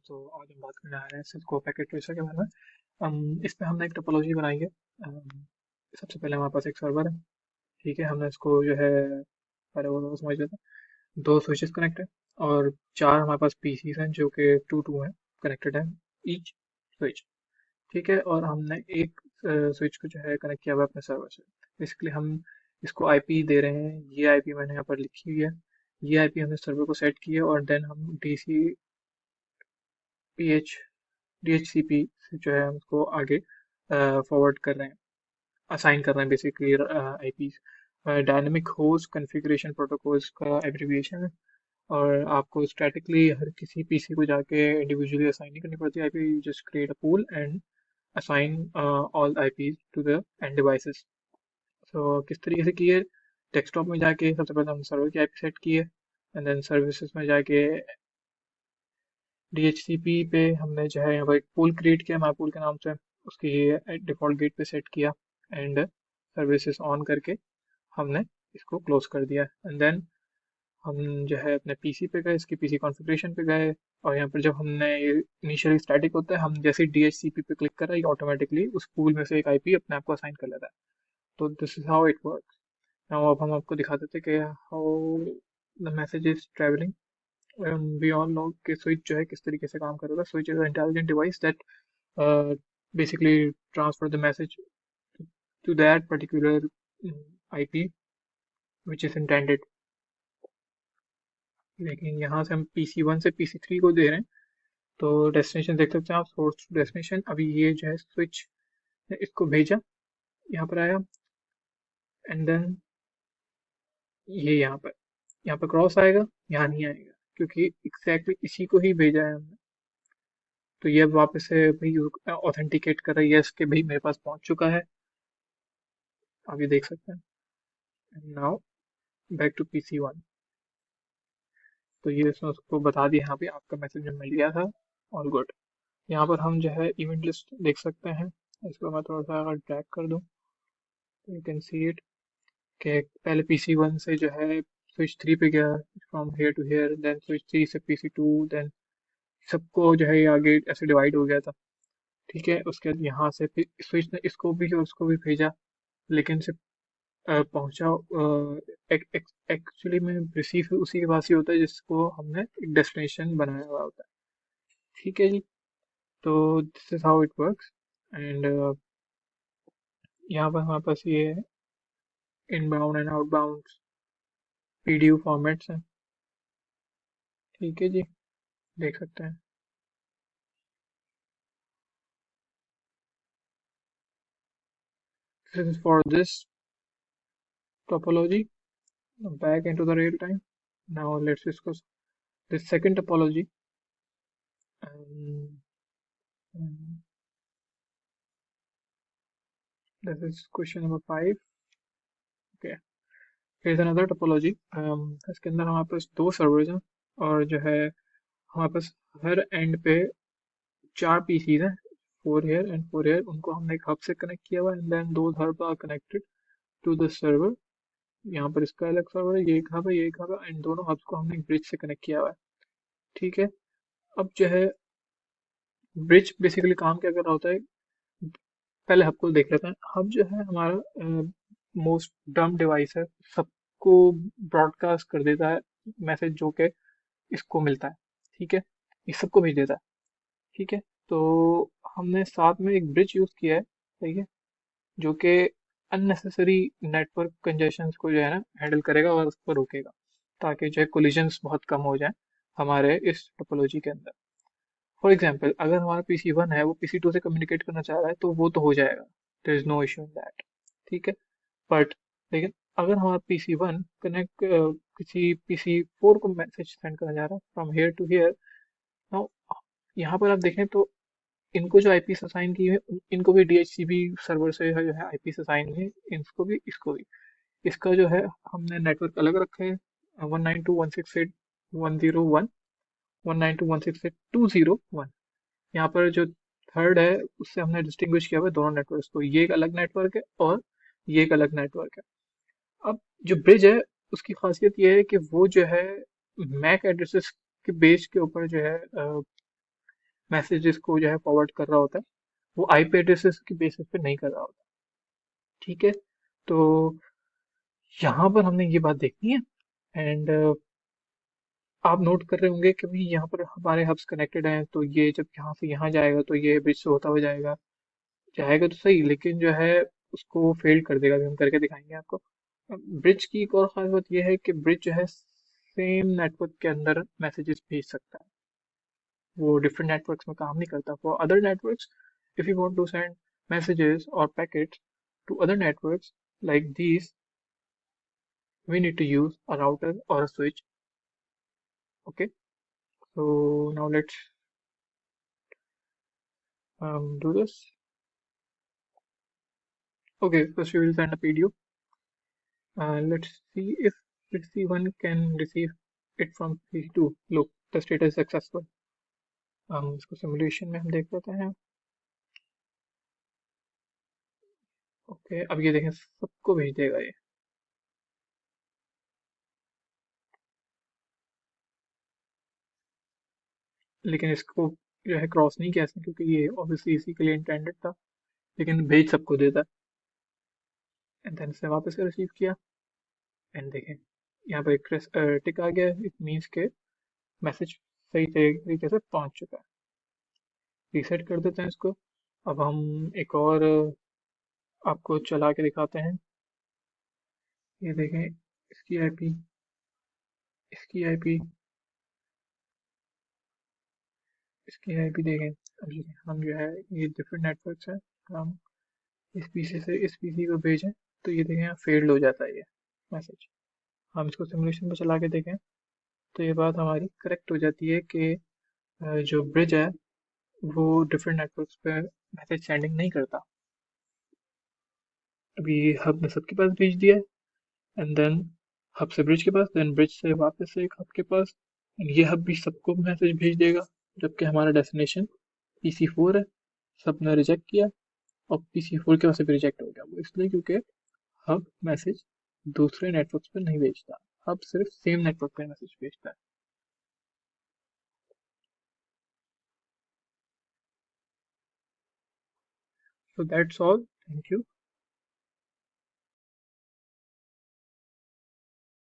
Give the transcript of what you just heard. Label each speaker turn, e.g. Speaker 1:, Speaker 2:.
Speaker 1: तो आज हम बात करने आ रहे हैं सिस्को पैकेट ट्रेसर के बारे में। इस पे हमने एक टोपोलॉजी बनाई है। सबसे पहले हमारे पास एक सर्वर है। ठीक है, हमने इसको जो है पहले वो समझ लेते हैं। दो स्विचेस कनेक्ट है और चार हमारे पास पीसीस हैं जो कि टू टू हैं, कनेक्टेड है ईच स्विच। ठीक है, और हमने एक स्विच को जो है कनेक्ट किया हुआ है अपने सर्वर से। बेसिकली हम इसको आईपी दे रहे हैं। ये आईपी मैंने यहाँ पर लिखी हुई है। ये आईपी हमने सर्वर को सेट की है और देन हम डीसी पी एच DHCP से जो है हम उसको आगे फॉरवर्ड कर रहे हैं, असाइन कर रहे हैं basically eyepiece. Dynamic host configuration protocols का एब्रिविएशन है। और आपको स्टैटिकली हर किसी पीसी को जाके इंडिविजुअली असाइन नहीं करनी पड़ती IP. You just create a pool and assign all IPs to the end devices. So किस तरीके से की है? डेस्कटॉप में जाके सबसे पहले हमने सर्वर की आईपी सेट की है एंड देन सर्विसेज में जाके DHCP पे हमने जो है यहाँ पर एक पूल क्रिएट किया माई पूल के नाम से, उसकी डिफ़ॉल्ट गेट पे सेट किया एंड सर्विसेज ऑन करके हमने इसको क्लोज कर दिया। एंड देन हम जो है अपने पीसी पे गए, इसकी पीसी कॉन्फ़िगरेशन पे गए और यहाँ पर जब हमने इनिशियली स्टैटिक होता है, हम जैसे ही DHCP पे क्लिक कर रहे हैं ये ऑटोमेटिकली उस पूल में से एक आईपी अपने आप को असाइन कर लेता है। तो this is how it works. Now अब हम आपको दिखा देते हैं कि how the message is travelling. We all know कि स्विच जो है किस तरीके से काम करेगा। Switch is intelligent device that basically transfer the message to that particular IP which is intended। लेकिन यहाँ से हम PC1 से PC3 को दे रहे हैं, तो डेस्टिनेशन देख सकते हैं आप, सोर्स टू डेस्टिनेशन। अभी ये जो है स्विच ने इसको भेजा, यहाँ पर आया एंड देन ये यहाँ पर क्रॉस आएगा, यहाँ नहीं आएगा क्योंकि एग्जैक्टली इसी को ही भेजा है हमने। तो ये अब वापस से भाई ऑथेंटिकेट कर रही है इसके भाई मेरे पास पहुंच चुका है। आप ये देख सकते हैं। And now back to PC1। तो ये इसने उसको बता दिया यहाँ पे आपका मैसेज में मिल गया था, ऑल गुड। यहाँ पर हम जो है इवेंट लिस्ट देख सकते हैं। इसको मैं थोड़ा सा अगर ड्रैग कर दूँ तो यू कैन सी इट कि पहले PC1 से जो है स्विच 3 पे गया, from here to here, then switch 3 से PC2, देन सबको जो है ये आगे ऐसे डिवाइड हो गया था। ठीक है, उसके बाद यहाँ से फिर स्विच ने इसको भी और उसको भी भेजा, लेकिन सिर्फ पहुंचा एक्चुअली में रिसीव उसी के पास ही होता है जिसको हमने एक डेस्टिनेशन बनाया हुआ होता है। ठीक है जी। तो this is how it works. And यहाँ पर हमारे पास ये inbound and outbound PDU formats हैं। ठीक है जी, देख सकते हैं। This is for this topology back into the real time. Now let's discuss the second topology. Um, um, this is question number 5. Okay, here's another topology. इसके अंदर हमारे पास दो सर्वर्स हैं और जो है हमारे पास हर एंड पे चार पीसीज हैं, four here and four here. उनको हमने एक हब से कनेक्ट किया हुआ है एंड देन दो hub are connected to the server. यहाँ पर इसका अलग सर्वर है, ये एक हब है, ये एक हब है एंड दोनों हब्स को हमने एक ब्रिज से कनेक्ट किया हुआ है। ठीक है, अब जो है ब्रिज बेसिकली काम क्या कर रहा होता है, पहले हब को देख लेते हैं। हब जो है हमारा मोस्ट डम डिवाइस है, सबको ब्रॉडकास्ट कर देता है मैसेज जो कि इसको मिलता है। ठीक है, ये सबको भेज देता है। ठीक है, तो हमने साथ में एक ब्रिज यूज किया है, ठीक है, जो कि अननेसेसरी नेटवर्क कंजेशंस को जो है ना हैंडल करेगा और उसको रोकेगा, ताकि जो है कोलिजन्स बहुत कम हो जाए हमारे इस टोपोलॉजी के अंदर। फॉर एग्जाम्पल अगर हमारा PC1 है वो PC2 से कम्युनिकेट करना चाह रहा है तो वो तो हो जाएगा, there is no issue in that. ठीक है, बट लेकिन अगर हमारा PC1 कनेक्ट किसी PC4 को मैसेज सेंड करना चाह रहा है from here to here, now यहाँ पर आप देखें तो इनको जो आईपी असाइन की है इनको भी DHCP सर्वर से जो है आईपी असाइन हुई है, इनको भी इसको भी। इसका जो है हमने नेटवर्क अलग रखे हैं, 192.168.101, 192.168.201। यहाँ पर जो थर्ड है उससे हमने डिस्टिंग्विश किया हुआ है दोनों नेटवर्क्स को, ये एक अलग नेटवर्क है और ये एक अलग नेटवर्क है। अब जो ब्रिज है उसकी खासियत ये है कि वो जो है मैक एड्रेसेस के बेस के ऊपर जो है मैसेजेस को जो है फॉरवर्ड कर रहा होता है, वो आईपी एड्रेसेस के बेसिस पे नहीं कर रहा होता। ठीक है, तो यहाँ पर हमने ये बात देखनी है। एंड आप नोट कर रहे होंगे कि भाई यहाँ पर हमारे हब्स कनेक्टेड हैं, तो ये जब यहाँ से यहाँ जाएगा तो ये ब्रिज से होता हुआ जाएगा। जाएगा तो सही, लेकिन जो है उसको फेल कर देगा, अभी हम करके दिखाएंगे आपको। ब्रिज की एक और खास बात यह है कि ब्रिज जो है सेम नेटवर्क के अंदर मैसेजेस भेज सकता है, वो डिफरेंट नेटवर्क्स में काम नहीं करता। For other networks, if you want to send messages or packets to other networks like these, we need to use a router or a switch. Okay, so now let's do this. Okay, first we will send a PDO. Let's see if PC1 can receive it from PC2. Look, the status is successful. इसको simulation में हम देख लेते हैं। Okay, अब ये देखें सबको भेज देगा ये। लेकिन इसको जो है क्रॉस नहीं किया इसने, क्योंकि ये ऑब्वियसली इसी के लिए इंटेंडेड था, लेकिन भेज सबको देता है। एंड देन से वापस से रिसीव किया। एंड देखें यहाँ पर एक टिक आ गया, इट मीन्स के मैसेज सही तरीके से पहुंच चुका है। रीसेट कर देते हैं इसको। अब हम एक और आपको चला के दिखाते हैं। ये देखें, इसकी आईपी, इसकी आईपी, इसकी आईपी देखें। अब ये हम जो है, ये डिफरेंट नेटवर्क्स हैं, हम इस पीसी से इस पीसी को भेजें तो ये देखें यहाँ फेल्ड हो जाता है ये मैसेज। हम इसको सिमुलेशन पे चला के देखें तो ये बात हमारी करेक्ट हो जाती है कि जो ब्रिज है वो डिफरेंट नेटवर्क्स पे मैसेज सेंडिंग नहीं करता। अभी हब ने सबके पास भेज दिया है, एंड देन हब से ब्रिज के पास, देन ब्रिज से वापस से एक हब के पास। ये हब भी सबको मैसेज भेज देगा, जबकि हमारा डेस्टिनेशन PC4 है। सबने रिजेक्ट किया और PC4 के पास से भी रिजेक्ट हो गया। वो इसलिए क्योंकि हब मैसेज दूसरे नेटवर्क पर नहीं भेजता, हब सिर्फ सेम नेटवर्क पर मैसेज भेजता है। So that's all. Thank you.